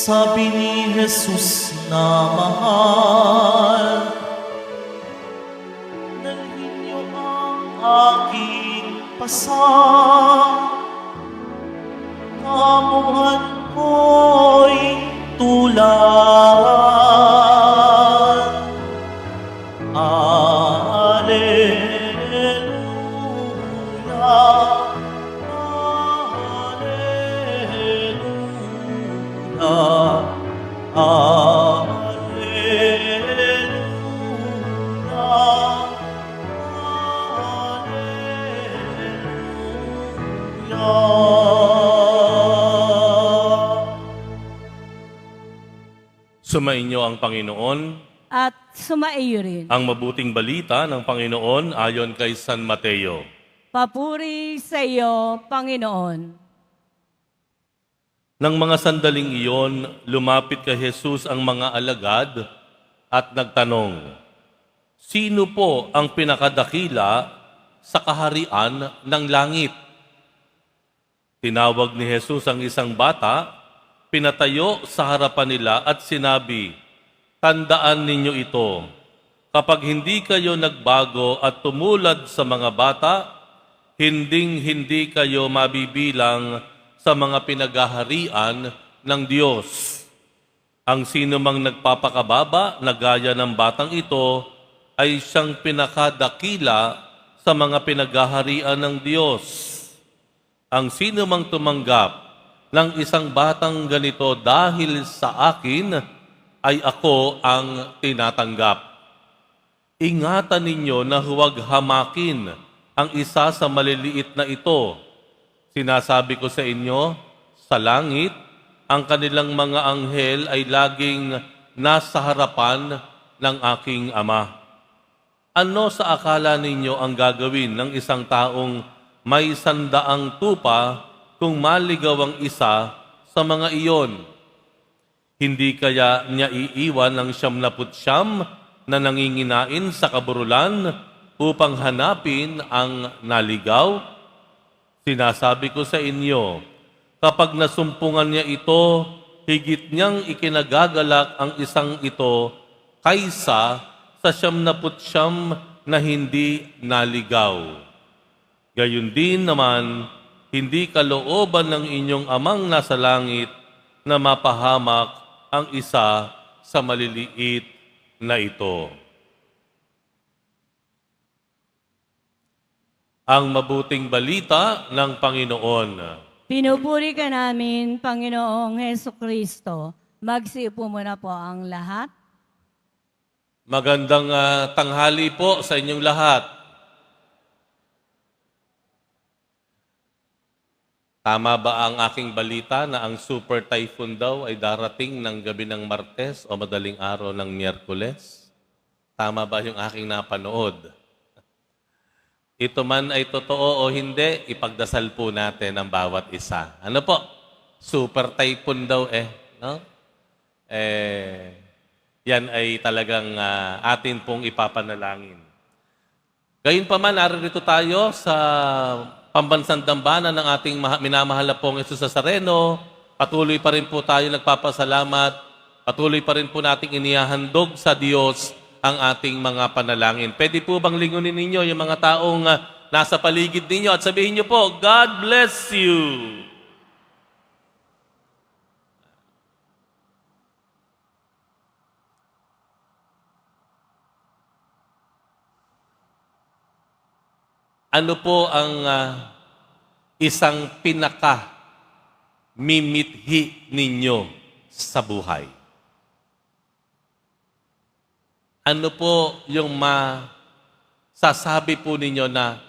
Sabi ni Jesus na mahal, dalhin niyo ang aking pasang, kamuhan ko'y tulad. Alleluia, Sumainyo ang Panginoon, At sumaiyo rin. ang mabuting balita ng Panginoon ayon kay San Mateo. Papuri sa iyo, Panginoon. Nang mga sandaling iyon, lumapit kay Jesus ang mga alagad at nagtanong, "Sino po ang pinakadakila sa kaharian ng langit?" Tinawag ni Jesus ang isang bata, pinatayo sa harapan nila at sinabi, "Tandaan ninyo ito, kapag hindi kayo nagbago at tumulad sa mga bata, hinding-hindi kayo mabibilang sa mga pinaghaharian ng Diyos. Ang sino mang nagpapakababa na gaya ng batang ito ay siyang pinakadakila sa mga pinaghaharian ng Diyos. Ang sino mang tumanggap ng isang batang ganito dahil sa akin, ay ako ang tinatanggap. Ingatan ninyo na huwag hamakin ang isa sa maliliit na ito. Sinasabi ko sa inyo, sa langit, ang kanilang mga anghel ay laging nasa harapan ng aking Ama. Ano sa akala ninyo ang gagawin ng isang taong may 100 tupa kung maligaw ang isa sa mga iyon? Hindi kaya niya iiwan ang 99 na nanginginain sa kaburulan upang hanapin ang naligaw? Sinasabi ko sa inyo, kapag nasumpungan niya ito, higit niyang ikinagagalak ang isang ito kaysa sa 99 na hindi naligaw. Gayun din naman, hindi kalooban ng inyong amang nasa langit na mapahamak ang isa sa maliliit na ito." Ang mabuting balita ng Panginoon. Pinupuri ka namin, Panginoong Heso Kristo. Magsiupo muna po ang lahat. Magandang tanghali po sa inyong lahat. Tama ba ang aking balita na ang super typhoon daw ay darating ng gabi ng Martes o madaling araw ng Miyerkules? Tama ba yung aking napanood? Ito man ay totoo o hindi, ipagdasal po natin ang bawat isa. Ano po? Super typhoon daw no? Yan ay talagang atin pong ipapanalangin. Gayunpaman, narito tayo sa pambansang dambana ng ating minamahal na pong Jesus Nazareno. Patuloy pa rin po tayo nagpapasalamat. Patuloy pa rin po nating inihahandog sa Diyos ang ating mga panalangin. Pwede po bang lingunin ninyo yung mga taong nasa paligid ninyo at sabihin niyo po, "God bless you." Ano po ang isang pinaka-mimithi ninyo sa buhay? Ano po yung masasabi po ninyo na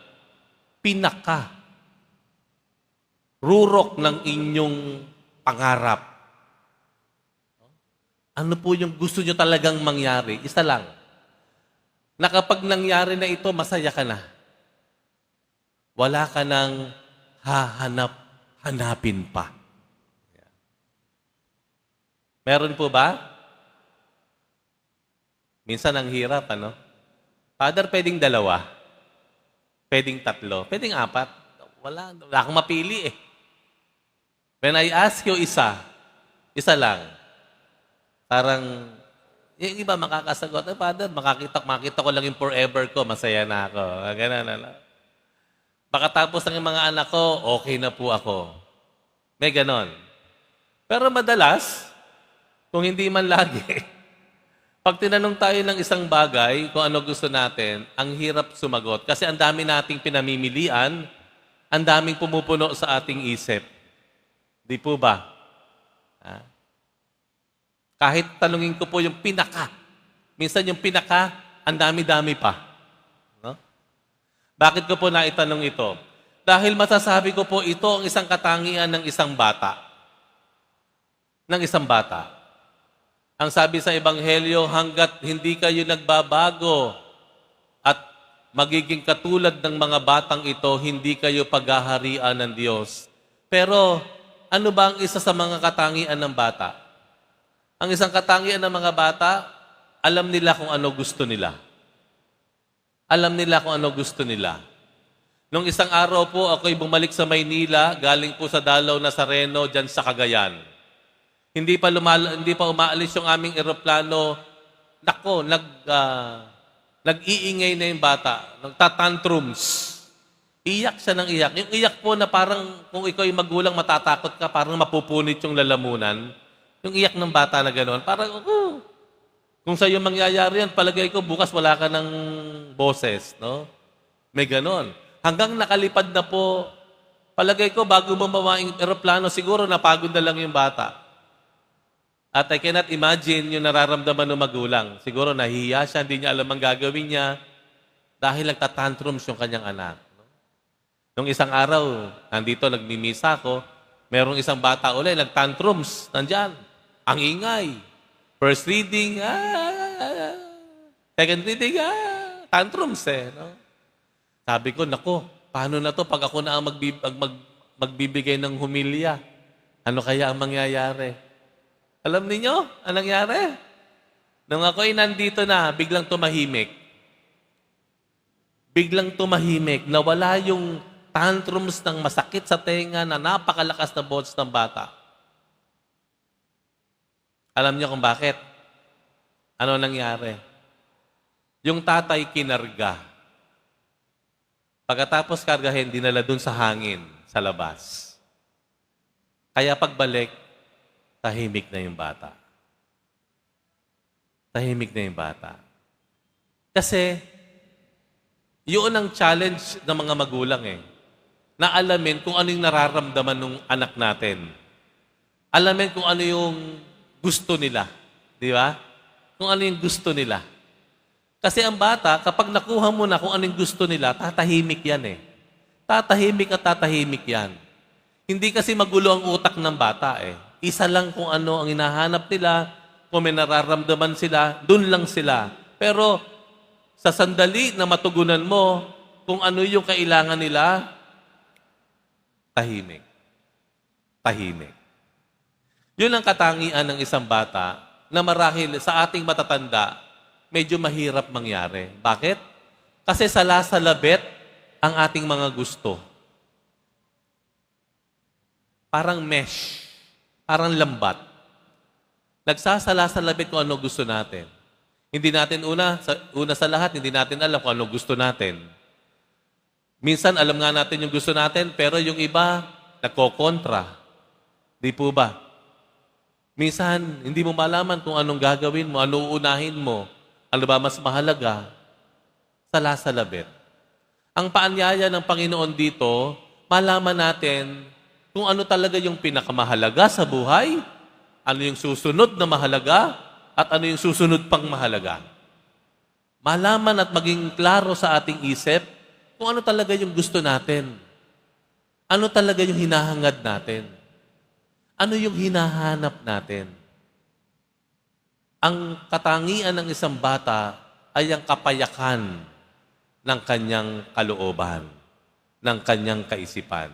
pinaka-rurok ng inyong pangarap? Ano po yung gusto nyo talagang mangyari? Isa lang. Na kapag nangyari na ito, masaya ka na. Wala ka nang hanapin pa. Meron po ba? Minsan ang hirap, ano? Father, pwedeng 2. Pwedeng 3. Pwedeng 4. Wala akong mapili eh. When I ask you isa lang. Parang, yung iba makakasagot, Father, makita ko lang yung forever ko, masaya na ako. Ganun, ano. Pagkatapos ng mga anak ko, okay na po ako. May ganon. Pero madalas, kung hindi man lagi, pag tinanong tayo ng isang bagay, kung ano gusto natin, ang hirap sumagot. Kasi ang dami nating pinamimilian, ang daming pumupuno sa ating isip. Di po ba? Ha? Kahit tanungin ko po yung pinaka. Minsan yung pinaka, ang dami-dami pa. No? Bakit ko po naitanong ito? Dahil masasabi ko po ito ang isang katangian ng isang bata. Ng isang bata. Ang sabi sa Ebanghelyo, hanggat hindi kayo nagbabago at magiging katulad ng mga batang ito, hindi kayo paghaharian ng Diyos. Pero ano ba ang isa sa mga katangian ng bata? Ang isang katangian ng mga bata, alam nila kung ano gusto nila. Alam nila kung ano gusto nila. Nung isang araw po, ako'y bumalik sa Maynila, galing po sa Dalaw Nazareno, dyan sa Cagayan. Hindi pa umaalis yung aming eroplano. Nako, nag-iingay na yung bata. Nagtatantrums. Iyak siya ng iyak. Yung iyak po na parang kung ikaw yung magulang matatakot ka, parang mapupunit yung lalamunan. Yung iyak ng bata na gano'n, parang, kung sa'yo mangyayari yan, palagay ko, bukas wala ka ng boses, no? May gano'n. Hanggang nakalipad na po, palagay ko, bago bumaba yung eroplano, siguro napagod na lang yung bata. At I cannot imagine yung nararamdaman ng magulang. Siguro nahihiya siya, hindi niya alam ang gagawin niya dahil nagtatantrums yung kanyang anak. Nung isang araw, nandito, nagmimisa ako, merong isang bata ulit, nagtantrums, nandyan. Ang ingay. First reading, second reading, tantrums eh. No? Sabi ko, nako, paano na to pag ako na ang magbibigay ng humilya? Ano kaya ang mangyayari? Alam niyo, anong nangyari? Nung ako'y nandito na, biglang tumahimik. Biglang tumahimik. Nawala yung tantrums ng masakit sa tenga na napakalakas na boses ng bata. Alam niyo kung bakit? Ano nangyari? Yung tatay kinarga. Pagkatapos kargahin, dinala dun sa hangin, sa labas. Kaya pagbalik, tahimik na yung bata. Tahimik na yung bata. Kasi, yun ang challenge ng mga magulang eh. Na alamin kung ano yung nararamdaman ng anak natin. Alamin kung ano yung gusto nila. Di ba? Kung ano yung gusto nila. Kasi ang bata, kapag nakuha mo na kung ano yung gusto nila, tatahimik yan eh. Tatahimik at tatahimik yan. Hindi kasi magulo ang utak ng bata eh. Isa lang kung ano ang hinahanap nila, kung may nararamdaman sila, dun lang sila. Pero sa sandali na matugunan mo kung ano yung kailangan nila, tahimik. Tahimik. Yun ang katangian ng isang bata na marahil sa ating matatanda, medyo mahirap mangyari. Bakit? Kasi salasalabet ang ating mga gusto. Parang mesh. Parang lambat. Nagsasalasalabit kung ano gusto natin. Hindi natin una sa lahat, hindi natin alam kung ano gusto natin. Minsan, alam nga natin yung gusto natin, pero yung iba, nagkokontra. Di po ba? Minsan, hindi mo malaman kung anong gagawin mo, ano uunahin mo, ano ba mas mahalaga. Salasalabit. Ang paanyaya ng Panginoon dito, malaman natin kung ano talaga yung pinakamahalaga sa buhay, ano yung susunod na mahalaga, at ano yung susunod pang mahalaga. Malaman at maging klaro sa ating isip kung ano talaga yung gusto natin. Ano talaga yung hinahangad natin. Ano yung hinahanap natin. Ang katangian ng isang bata ay ang kapayakan ng kanyang kalooban, ng kanyang kaisipan.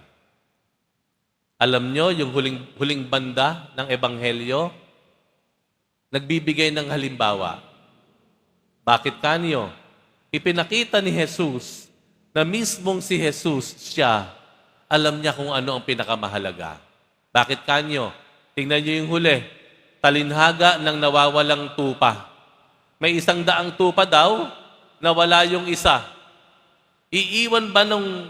Alam nyo, yung huling banda ng Ebanghelyo, nagbibigay ng halimbawa. Bakit kanyo? Ipinakita ni Jesus na mismong si Jesus, siya, alam niya kung ano ang pinakamahalaga. Bakit kanyo? Tingnan nyo yung huli. talinhaga ng nawawalang tupa. May 100 tupa daw, nawala yung isa. Iiwan ba nung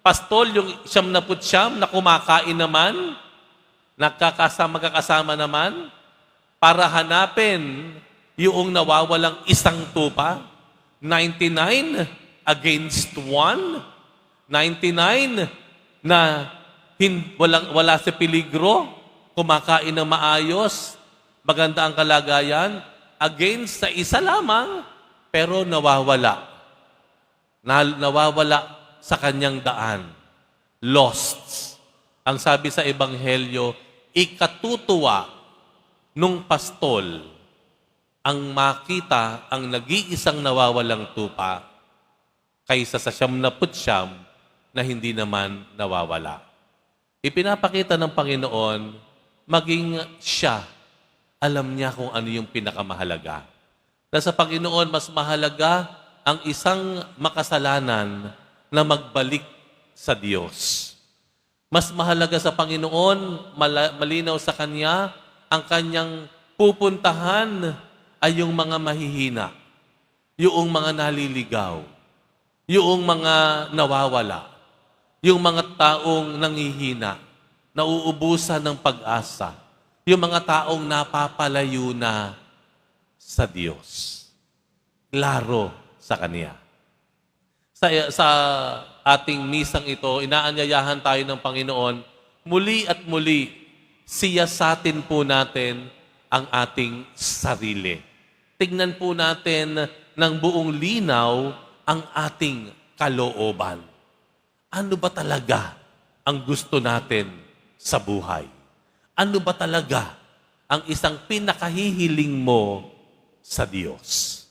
pastol yung 99 na kumakain naman, magkakasama naman, para hanapin yung nawawalang 1 tupa? 99 against 1? 99 na wala sa peligro, kumakain ng maayos, maganda ang kalagayan, against sa isa lamang, pero nawawala. Nawawala sa kanyang daan. Lost. Ang sabi sa Ebanghelyo, ikatutuwa nung pastol ang makita ang nag-iisang nawawalang tupa kaysa sa 99 na hindi naman nawawala. Ipinapakita ng Panginoon, maging siya, alam niya kung ano yung pinakamahalaga. Dahil sa Panginoon, mas mahalaga ang isang makasalanan na magbalik sa Diyos. Mas mahalaga sa Panginoon, malinaw sa Kanya, ang Kanyang pupuntahan ay yung mga mahihina, yung mga naliligaw, yung mga nawawala, yung mga taong nanghihina, nauubusan ng pag-asa, yung mga taong napapalayo na sa Diyos. Klaro sa Kanya. Sa ating misang ito, inaanyayahan tayo ng Panginoon, muli at muli, siyasatin po natin ang ating sarili. Tignan po natin ng buong linaw ang ating kalooban. Ano ba talaga ang gusto natin sa buhay? Ano ba talaga ang isang pinakahihiling mo sa Diyos?